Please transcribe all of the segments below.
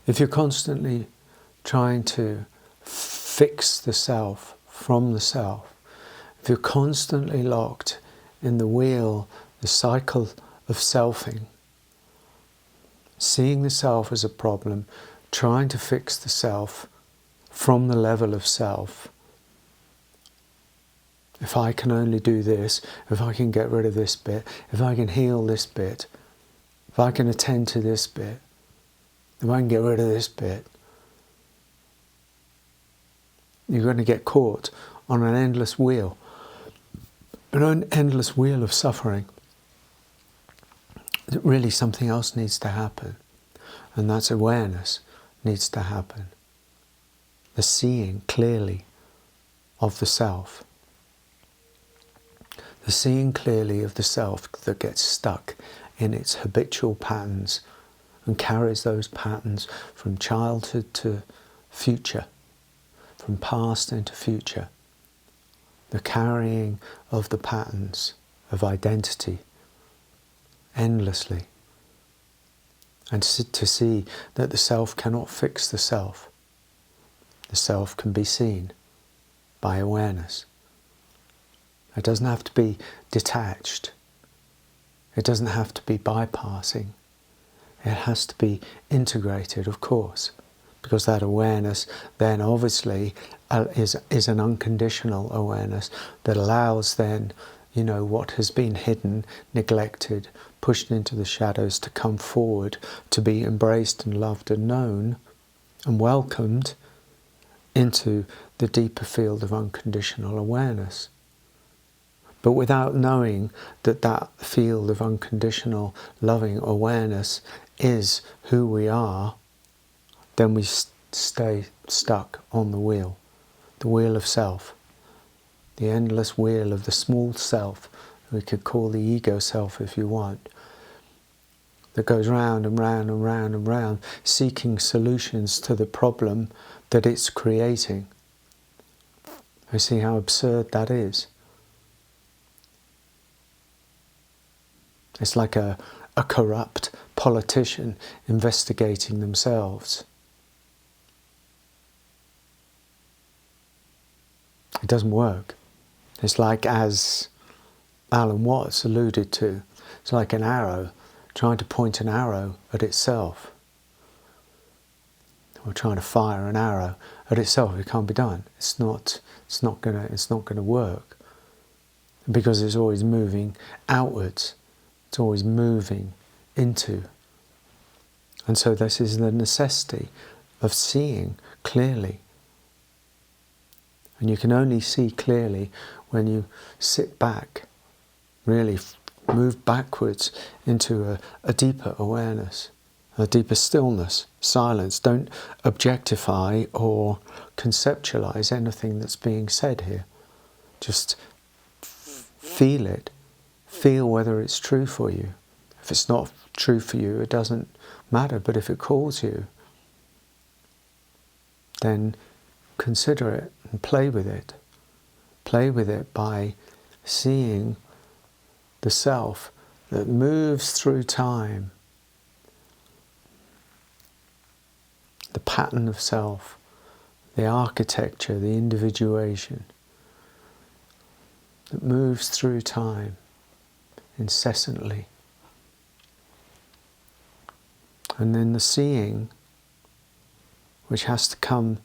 If you're constantly trying to fix the self from the self, if you're constantly locked in the wheel, the cycle of selfing, seeing the self as a problem, trying to fix the self from the level of self. If I can only do this, if I can get rid of this bit, if I can heal this bit, if I can attend to this bit, if I can get rid of this bit, you're going to get caught on an endless wheel. An endless wheel of suffering. Really something else needs to happen. And that's awareness needs to happen. The seeing clearly of the self. The seeing clearly of the self that gets stuck in its habitual patterns and carries those patterns from childhood to future, from past into future. The carrying of the patterns of identity endlessly. And to see that the self cannot fix the self. The self can be seen by awareness. It doesn't have to be detached. It doesn't have to be bypassing. It has to be integrated, of course, because that awareness then obviously is an unconditional awareness that allows then, what has been hidden, neglected, pushed into the shadows to come forward, to be embraced and loved and known and welcomed into the deeper field of unconditional awareness. But without knowing that that field of unconditional loving awareness is who we are, then we stay stuck on the wheel of self, the endless wheel of the small self, we could call the ego self if you want, that goes round and round and round and round, seeking solutions to the problem that it's creating. You see how absurd that is? It's like a corrupt politician investigating themselves. It doesn't work. It's like, as Alan Watts alluded to, it's like an arrow trying to point an arrow at itself. Or trying to fire an arrow at itself. It can't be done. It's not gonna work. Because it's always moving outwards. It's always moving into. And so this is the necessity of seeing clearly. And you can only see clearly when you sit back, really move backwards into a deeper awareness, a deeper stillness, silence. Don't objectify or conceptualize anything that's being said here. Just feel it. Feel whether it's true for you. If it's not true for you, it doesn't matter. But if it calls you, then consider it and play with it. Play with it by seeing the self that moves through time. The pattern of self, the architecture, the individuation that moves through time incessantly. And then the seeing, which has to come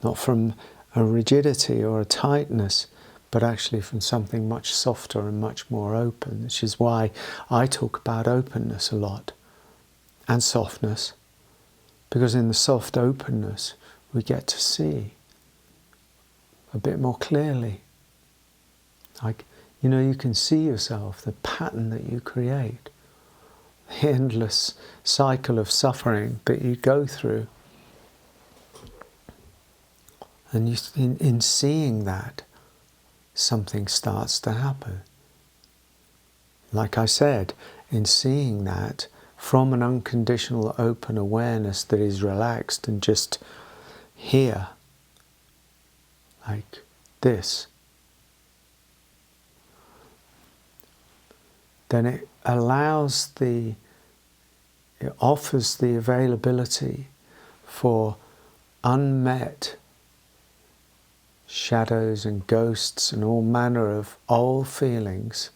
not from a rigidity or a tightness, but actually from something much softer and much more open, which is why I talk about openness a lot, and softness, because in the soft openness we get to see a bit more clearly. Like, you can see yourself, the pattern that you create, the endless cycle of suffering that you go through. And in seeing that, something starts to happen. Like I said, in seeing that, from an unconditional open awareness that is relaxed and just here, like this, then it offers the availability for unmet shadows and ghosts and all manner of old feelings,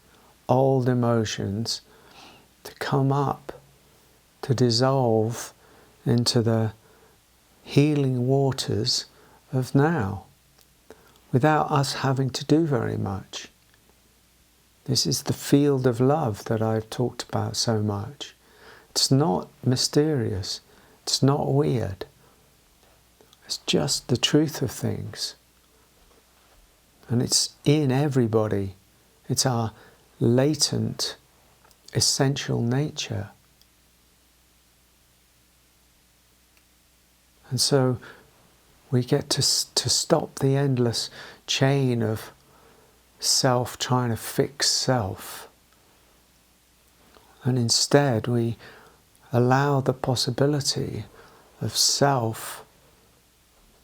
old emotions to come up, to dissolve into the healing waters of now, without us having to do very much. This is the field of love that I've talked about so much. It's not mysterious, it's not weird, it's just the truth of things. And it's in everybody. It's our latent, essential nature. And so we get to stop the endless chain of self trying to fix self. And instead we allow the possibility of self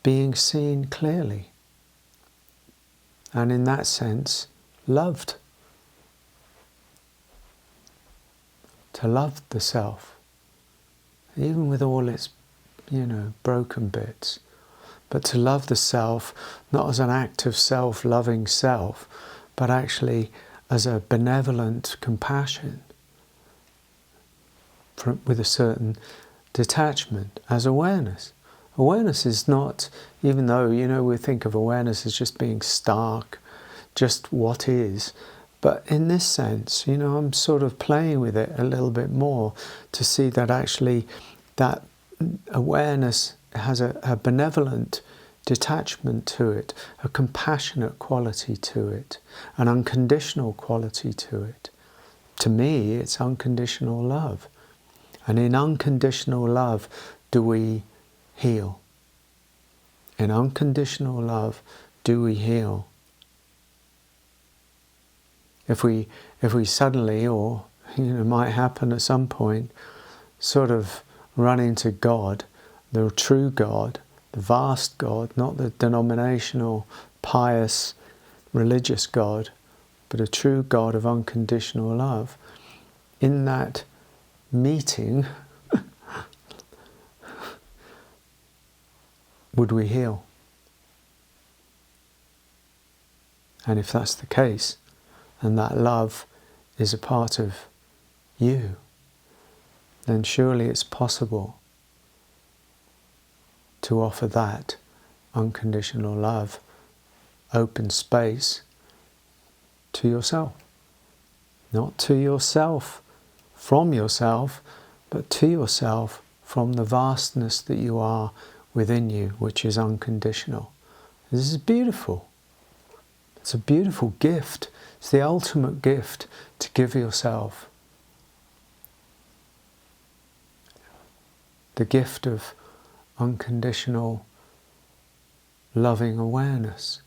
being seen clearly. And in that sense, loved. To love the self, even with all its, broken bits. But to love the self, not as an act of self-loving self, but actually as a benevolent compassion with a certain detachment, as awareness. Awareness is not, even though, we think of awareness as just being stark, just what is, but in this sense, I'm sort of playing with it a little bit more to see that actually that awareness has a benevolent detachment to it, a compassionate quality to it, an unconditional quality to it. To me, it's unconditional love. And in unconditional love do we heal. In unconditional love do we heal. If we suddenly, or might happen at some point, sort of run into God, the true God, the vast God, not the denominational, pious, religious God, but a true God of unconditional love, in that meeting, would we heal? And if that's the case, and that love is a part of you, then surely it's possible to offer that unconditional love, open space to yourself. Not to yourself from yourself, but to yourself from the vastness that you are within you, which is unconditional. This is beautiful. It's a beautiful gift. It's the ultimate gift to give yourself. The gift of unconditional, loving awareness.